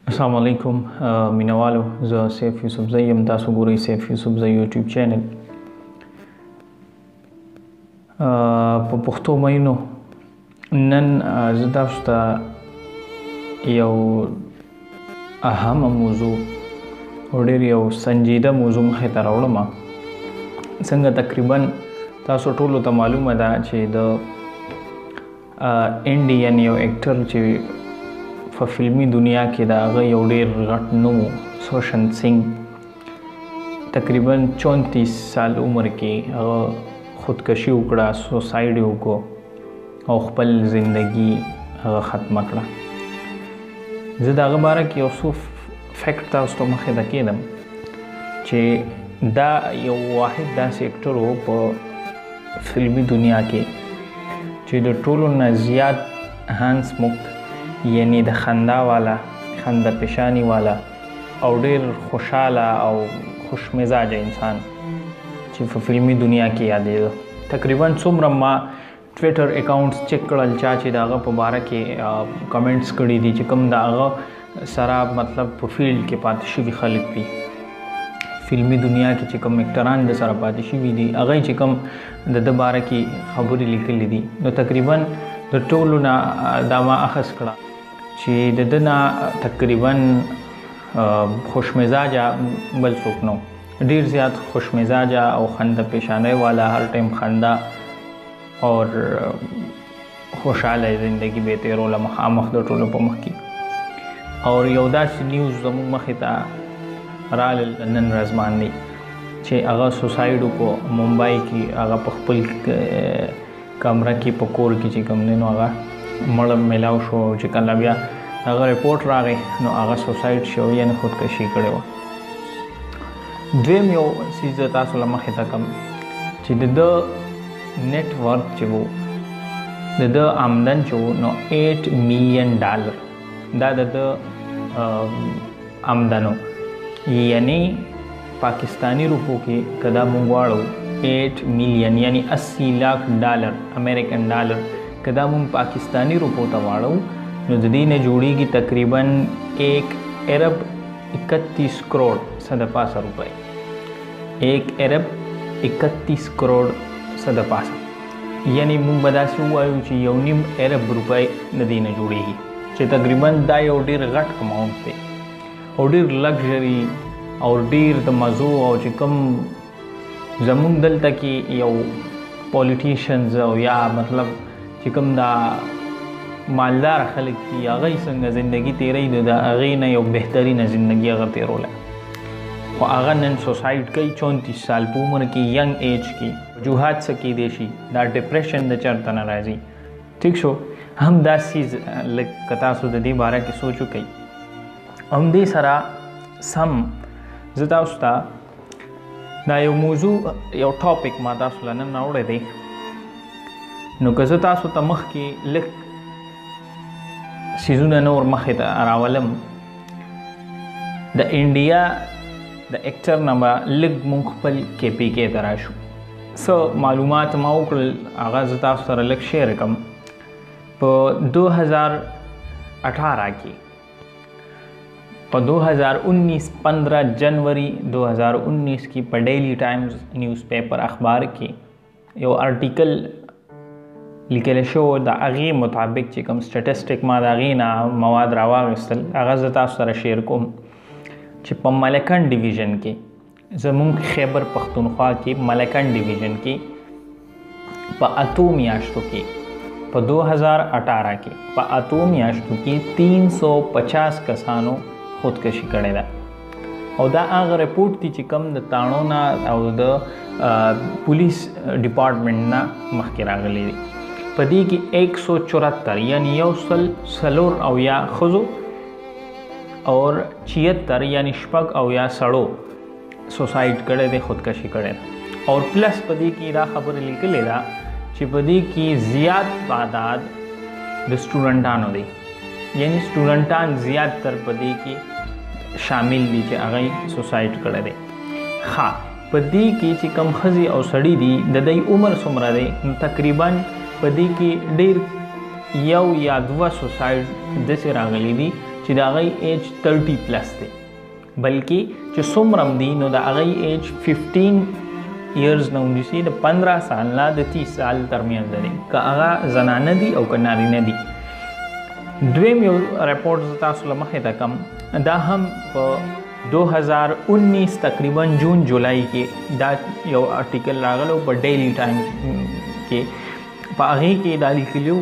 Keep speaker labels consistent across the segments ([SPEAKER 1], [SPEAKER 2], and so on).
[SPEAKER 1] السلام علیکم مینوالو، زه سیف یوسفزی یم. تاسو ګورئ سیف یوسفزی یوټیوب چینل. په پښتو مینو نن زه تاسو ته یو اهم موضوع او ډېر یو سنجیده موضوع مخې ته راوړم. څنګه تقریبا تاسو ټولو ته معلومه ده چې د انډین یو اکټر چې په فلمي دنیا کې د هغه یو ډېر غټ نوم سوشنت سنګ تقریبا 34 سال عمر کې هغه خودکشي وکړه، سوسایډ یې وکړو او خپل زندگی هغه ختمه کړه. زه د هغه باره کې یو څو فیکټ تاسو ته مخې ته کېدم چې دا یو واحد داسې اکټر و په فلمي دنیا کې چې د ټولو نه زیات هانس مک یعنی د خندا والا، خنده پیشانی والا او ډیر خوشحاله او خوش مزاج انسان چې په فلمي دنیا کې یادېده. تقریبا څومره ما ټویټر اکاونټس چیک کړل چا چې د هغه په باره کې کمنټس کړي دي چې کوم د هغه سره مطلب په فیلډ کې پاتې شوي خلک دي، فلمي دنیا کې چې کوم اکټران د سره پاتې شوي دي، هغه چې کوم د باره کې خبرې لیکلي دي، نو تقریبا د ټولو نه دا ما اخذ کړه چې د دنه تقریبا خوش مزاجه بل څوک نو، ډیر زیات خوش مزاجه او خنده پیشانه والا، هر ټایم خنده اور خوشحاله زندگی به تیروله مخامخ د ټولو په مخ کې. اور یو داسې نیوز زموږ مخې ته رالل نن ورځ باندې چې هغه سوسایډ وکړو ممبئی کې، هغه په خپل کمره کې په کور کې چې کوم دی نو هغه مړ میلاو شو. چې کله بیا هغه رپورټ راغی نو هغه سوسایډ شو یعنی خودکشي کړې وه. دویم یو څیز تاسو له مخې ته کوم چې د ده نیټ ورث چې و، د ده آمدن چې و نو $8 میلیون دا د ده آمدن و، یعنی پاکستانی روپو کې که دا موږ واړو 8 میلیون یعنی $80 लाख امریکن ډالر که دا مونږ پاکستانی روپو ته واړو نو د دې نه جوړیږي تقریبا 1 ارب 31 کروڑ صد پاسه روپۍ. 1 ارب 31 کروڑ صد پاسه یعنی مونږ به داسې ووایو چې 1.5 ارب روپۍ د دې نه جوړیږي چې تقریبا دا یو ډېر غټ اماونټ دی او ډېر لګژري او ډېر د مزو. او چې کوم زمونږ دلته کې یو پولیټیشنز او یا مطلب چې کوم دا مالدار خلک دي هغه څنګه زندگی تیروي، د هغې نه یو بهترینه زندگی هغه تیروله، خو هغه نن سوسایډ کوي 34 سال په عمر کې، ینګ ایج کې. وجوهات څه کیدی شي، دا ډپریشن د چرته نه راځي. ټیک شو، هم دا سیز لږ که تاسو د دې باره کې سوچ وکئ. همدې سره سم زه تاسو ته دا یو موضوع یو ټاپک ما تاسو له نن راوړی دی. نو که زه تاسو ته مخکې لږ څیزونه نور مخې ته راولم، د انډیا د اکټر نه به لږ مونږ خپل KPK ته راشو. څه معلومات ما وکړل هغه زه تاسو سره لږ شیر کړم. په 2018 کې په 2019 15 जनवरी 2019 کې په ډیلی ټایمز نیوز پیپر اخبار کې یو آرټیکل لیکل شو. د هغې مطابق چې کوم سټټسټیک ما د هغې نه مواد راواخیستل هغه زه تاسو سره شیر کوم چې په ملکن ډیویژن کې زمونږ خیبر پښتونخوا کې ملکن ډیویژن کې په 8 میاشتو کې په 2018 کې په 8 میاشتو کې 350 کسانو خودکشي کړې ده. او دا هغه رپورټ دی چې کوم د تاڼو نه او د پولیس ډپارټمنټ نه مخکې راغلی دی. په دې کې 174 یعنی 140 او یا ښځو اور 76 یعنی 6 او یا سړو سوسایډ کړی دی، خودکشي کړی ده. اور پلس په دې کې دا خبره لیکلې ده چې په دې کې زیات تعداد د سټوډنټانو دی، یعنی سټوډنټان زیات تر په دې کې شامل دي چې هغه سوسایډ کړی دی. ښه، په دې کې چې کوم ښځې او سړي دي د دوی عمر څومره دی نو تقریبا په دې کې ډېر 1 یا 2 سوسایډ داسې راغلي دي چې د هغوی ایج 30 پلس دی، بلکې چې څومره هم دي نو د هغوی ایج 15 ایئرز نه ونیسي، د 15 سال نه د 30 سال ترمنځ دی، که هغه زنانه دي او که نارینه دي. دویم یو رپورټ زه تاسو له مخې ته کم، دا هم په 2019 تقریبا جون جولای کې دا یو آرټیکل راغلو په ډیلی ټایمز کې، په هغې کې دا لیکلي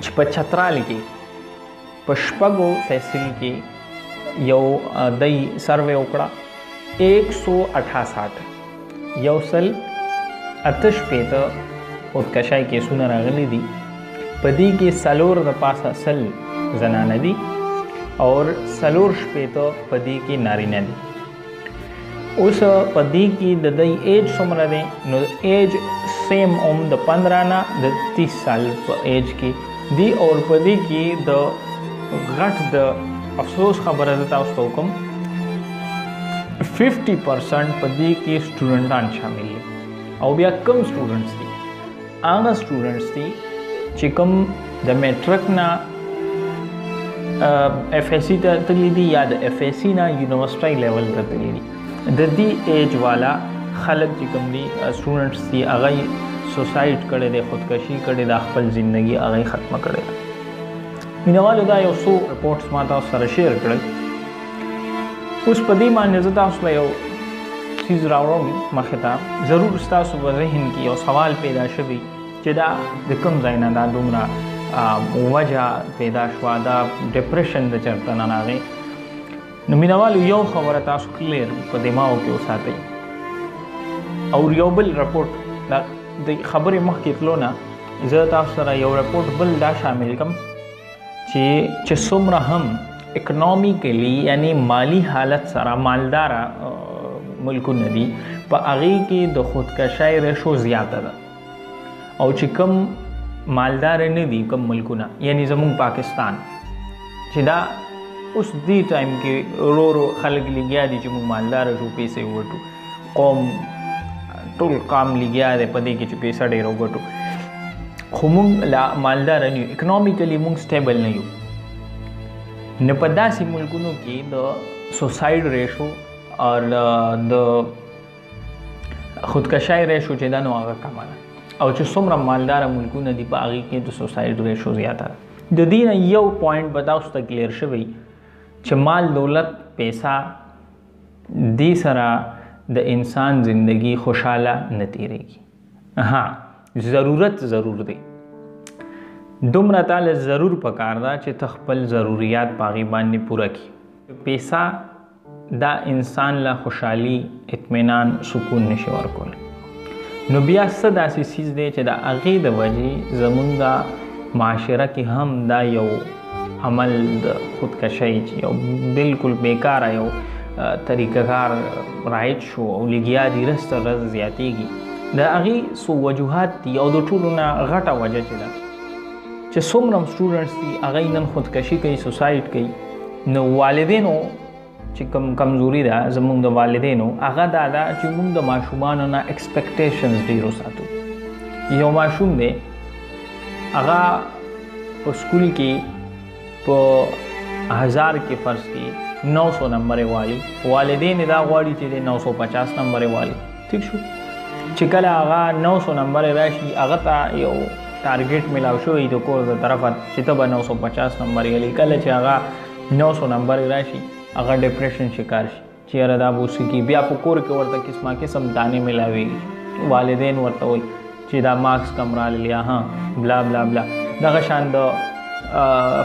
[SPEAKER 1] چې په چترال کې په شپږو تحصیل کې یو دی سروې وکړه 168 یو سل 88 خودکشۍ کیسونه راغلي دي، په دې کې 4 د پاسه 100 زنانه دي اور 4 په دې کې نارینه دي. اوس په دې کې د دوی ایج څومره دی نو ایج سیم هم د 15 نه د 30 سال په ایج کې دی، اور په دې کې د غټ د افسوس خبره ده تاسو ته وکم 50% په دې کې سټوډنټان شامل دي. او بیا کم سټوډنټس دي؟ هغه سټوډنټس دي چې کوم د میټرک نه اف ایس سی ته تللی دي یا د اف ایس سی نه یونیورسټي لیول ته تللی دي. د دې ایج والا خلک چې کوم دي سټوډنټس دي هغه سوسایډ کړی دی، خودکشي کړې ده، خپل ژندګي هغه ختمه کړې ده. مینوالو دا یو څو رپورټس ما تاسو سره شیر کړل. اوس په دې باندې زه تاسو له یو څیز راوړم مخې ته، ضرور ستاسو په ذهن کې یو سوال پیدا شوي چې دا د کوم ځای نه دا دومره وجه پیدا شوه، دا ډپریشن د چېرته نه راغی. نو مینوالو یو خبره تاسو کلیر په دماغو کې وساتئ، او یو بل رپورټ دا د خبرې مخکې تلو نه زه تاسو سره یو رپورټ بل دا شامل کړم چې څومره هم اکنامیکلی یعنی مالی حالت سره مالداره ملکونه دي په هغې کې د خودکشۍ ریشو زیاته ده، او چې کم مالدار نه دي کم ملکونه یعنی زمونږ پاکستان چې دا اوس دې ټایم کې ورو ورو خلک لګیا دي چې موږ مالداره شو، پیسې وګټو، قوم ټول قام لګیا دی په دې کې چې پیسه ډېر وګټو، خو موږ لا مالداره نه یو، اکنامیکلی موږ سټیبل نه یو. نو په داسې ملکونو کې د سوسایډ ریشو اور د خودکشۍ ریشو چې دا نو هغه کمه ده، او چې څومره مالداره ملکونه دي په هغې کې د سوسایډ ریشو زیاته ده. د دې نه یو پوینټ به تاسو ته کلیر شوی چې مال دولت پیسه دې سره د انسان زندگی خوشحاله نه تیریږي. ها ضرورت ضرور دی، دومره تاله ضرور پکار ده چې ته خپل ضروریات په هغې باندې پوره کړي. پیسه دا انسان له خوشحالي، اطمینان، سکون نشي ورکولی. نو بیا څه داسې څیز دی چې د هغې د وجې زمونږ معاشره کې هم دا یو عمل د خودکشۍ چې یو بالکل بیکاره یو طریقه کار رایج شو او لګیا دي ورځ تر ورځ زیاتېږي. د هغې څو وجوهات دي او د ټولو نه غټه وجه چې ده چې څومره سټوډنټس دي هغوی نن خودکشي کوي، سوسایډ کوي. نو والدینو چې کمزوري ده زمونږ د والدینو هغه دا ده چې موږ د ماشومانو نه ایکسپیکټیشنز ډېر وساتو. یو ماشوم دی هغه په سکول کې په 1000 کې فرض کې 900 نمبر والی، والدین دا غواړي چې د 950 نمبر والی. ٹھیک شو چې کله هغه 900 نمبر راشي هغه ته یو ټارګټ ملاو شوی د کور د طرفه چې ته به 950 نمبر یلی، کله چې هغه 900 نمبر راشي هغه ډپریشن شکار شي چې یاره دا به اوسې کې، بیا په کور کې ورته قسمه قسم دانې ملاویږي، والدین ورته وایي چې دا مارکس کم راغلی ها بلا بلا بلا. دغه شان د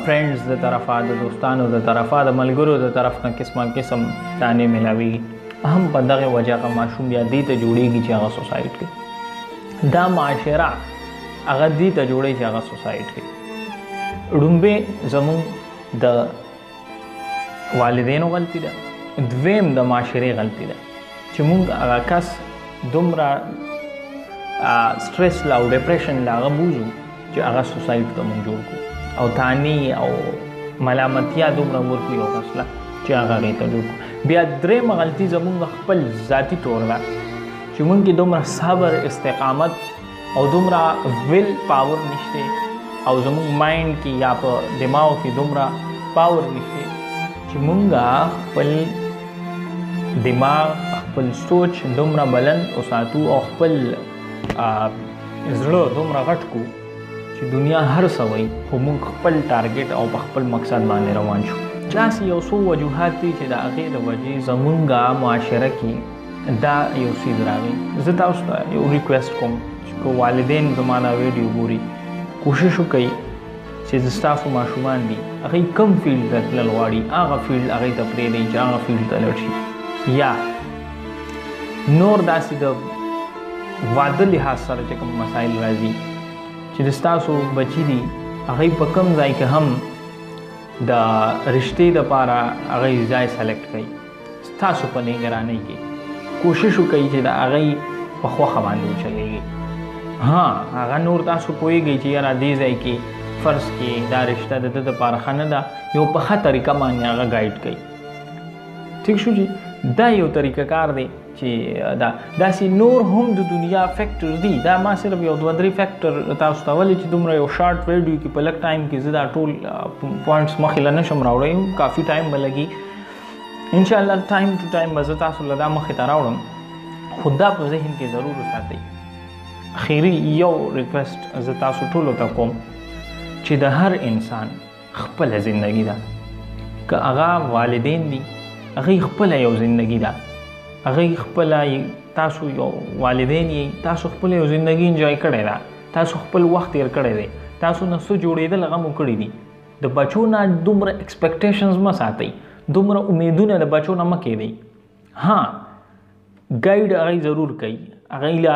[SPEAKER 1] فرینډز د طرفه، د دوستانو د طرفه، د ملګرو د طرف نه قسمه قسم دانې ملاویږي. هم په دغه وجه هغه ماشوم بیا دې ته جوړېږي چې هغه سوسایډ کوي. دا معاشره هغه دې ته جوړوي چې هغه سوسایډ کوي. ړومبې زمونږ د والدینو غلطي ده، دویم د معاشرې غلطي ده چې مونږ هغه کس دومره سټرس لا او ډپریشن لا هغه بوځو چې هغه سوسایډ ته مونږ جوړ کړو، او تانی او ملامتیا دومره ورکړي او غسله چې هغه هغې ته جوړ کړو. بیا درېیمه غلطي زمونږ خپل ذاتي طور ده چې مونږ کې دومره صبر، استقامت او دومره ویل پاور نشته، او زمونږ مایند کې یا په دماغ کې دومره پاور نشته چې مونږه خپل دماغ خپل سوچ دومره بلند وساتو او خپل زړه دومره غټ کو چې دنیا هر څه وایي خو موږ خپل ټارګټ او په خپل مقصد باندې روان شو. داسې یو څو وجوهات دي چې د هغې د وجې زمونږ معاشره کې دا یو څیز راغی. زه تاسو ته یو ریکویسټ کوم چې که والدین زما دا ویډیو ګوري کوشش وکړئ چې ستاسو ماشومان دي هغوی کم فیلډ ته تلل غواړي هغه فیلډ هغوی ته پرېږدئ چې هغه فیلډ ته لاړ شي. یا نور داسې د واده لحاظ سره چې کوم مسایل راځي چې د ستاسو بچي دي هغوی په کم ځای کې هم د رشتې دپاره هغوی ځای سلیکټ کوي ستاسو په نګرانۍ کې کوشش وکړئ چې د هغوی په خوښه باندې وچلېږي. ها هغه نور تاسو پوهېږئ چې یاره دې ځای کې فرض کې دا رشته د ده دپاره ښه نه ده یو په ښه طریقه باندې هغه ګایډ کوي. ټیک شو چې دا یو طریقه کار دی چې داسې نور هم د دنیا فیکټرز دي. دا ما صرف یو 2-3 فیکټر تاسو ته ولې چې دومره یو شارټ ویډیو کې په لږ ټایم کې زه دا ټول پوینټس مخې له نشم راوړی کافي ټایم به لګي انشاءالله ټایم ټو ټایم به زه تاسو له دا مخې ته راوړم خو دا په ذهن کې ضرور وساتئ. اخیري یو ریکویسټ زه تاسو ټولو ته کوم چې د هر انسان خپله زندگی ده که هغه والدین دي هغوی خپله یو زندگی ده هغوی خپله تاسو یو والدین یې تاسو خپله یو زندگی انجوای کړې ده تاسو خپل وخت تیر کړی دی تاسو نه څه جوړېدل هغه مو کړي دي. د بچو نه دومره ایکسپیکټیشنز مه ساتئ دومره امیدونه د بچو نه مه کېدئ. ها ګایډ هغوی ضرور کوي هغوی له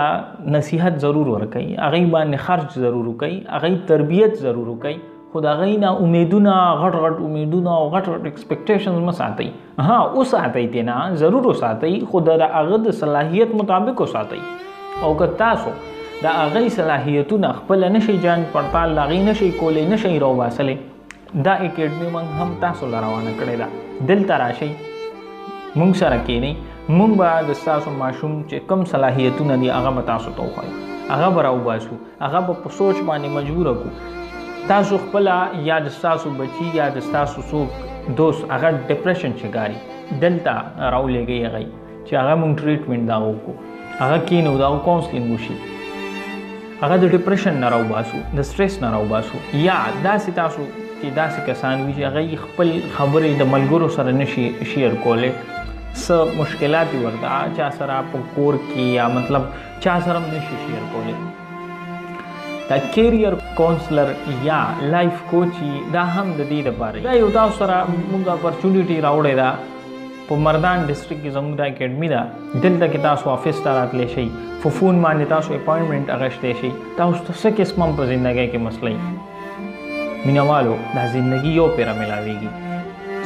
[SPEAKER 1] نصیحت ضرور ورکوي هغوی باندې خرچ ضرور وکوي هغوی تربیت ضرور وکوي خو د هغوی نه امیدونه غټ غټ امیدونه او غټ غټ ایکسپیکټیشنز مه ساتئ. ها وساتئ ترې نه ضرور وساتئ خو د هغه د صلاحیت مطابق وساتئ او که تاسو د هغوی صلاحیتونه خپله نشئ جان پړتال د هغوی نشئ کولی نشئ راوباسلی دا اکیډمي موږ هم تاسو له روانه کړې ده. دلته راشئ موږ سره کښېنئ موږ به د ستاسو ماشوم چې کم صلاحیتونه دي هغه به تاسو ته وښایو هغه به راوباسو هغه به په سوچ باندې مجبوره کړو. تاسو خپله یا د ستاسو بچي یا د ستاسو څوک دوست هغه ډپریشن شکاري دلته راولېږئ هغوی چې هغه موږ ټریټمنټ د هغه وکړو هغه کښېنو د هغه کاونسلینګ وشي هغه د ډپریشن نه راوباسو د سټریس نه راوباسو. یا داسې تاسو چې داسې کسان وي چې هغوی خپل خبرې د ملګرو سره نشي شیر کولی څه مشکلات یې ورته چا سره په کور کې یا مطلب چا سره هم نشي شیر کولی دا کیریر کونسلر یا لایف کوچ دا هم د دې دپاره دا یو تاسو سره موږ اپرچونیټي راوړې ده په مردان ډسټرکټ کې زموږ دا اکیډمي ده دلته کې تاسو آفس ته راتلی شئ په فون باندې تاسو اپاینټمنټ اخیستی شئ تاسو ته څه قسم هم په زندګۍ کې مسله مینوالو دا زندگی یو پیره ملاویږي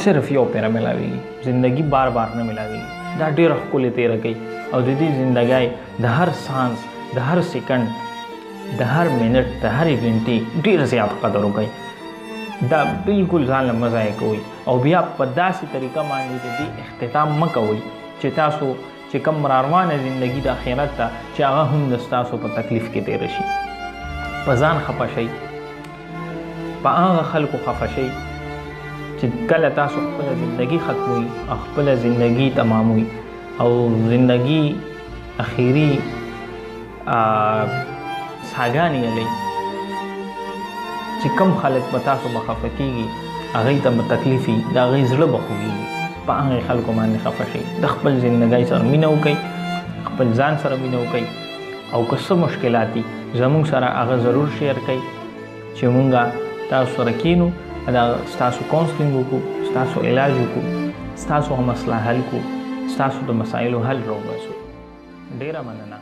[SPEAKER 1] صرف یو پیره ملاویږي زندگی بار بار نه ملاویږي دا ډېره ښکلې تیره کوي او د دې زندګۍ د هر سانس د هر سیکنډ د هر منټ د هرې غنټې ډېر زیات قدر وکړئ دا بالکل ځان له مه ضایع کوئ او بیا په داسې طریقه باندې د دې اختتام مه کوئ چې تاسو چې کوم راروانه زندگی د آخرت ته چې هغه هم د ستاسو په تکلیف کې تېره شي. په ځان خفه شئ په هغه خلکو خفه شئ چې کله تاسو خپله زندگی ختموي او خپله زندگی تماموي او زندگی اخیري ساګانې یلی چې کم خلک به تاسو به خفه کېږي هغوی ته به تکلیف وي د هغوی زړه به خوږېږي په هغې خلکو باندې خفه شئ د خپل زندګۍ سره مینه وکئ خپل ځان سره مینه وکئ او که څه مشکلات دي زموږ سره هغه ضرور شیر کئ چې مونږ تاسو سره کینو دا ستاسو کاونسلینګ وکړو ستاسو علاج وکړو ستاسو مسله حل کړو ستاسو د مسایلو حل راوباسو. ډېره مننه.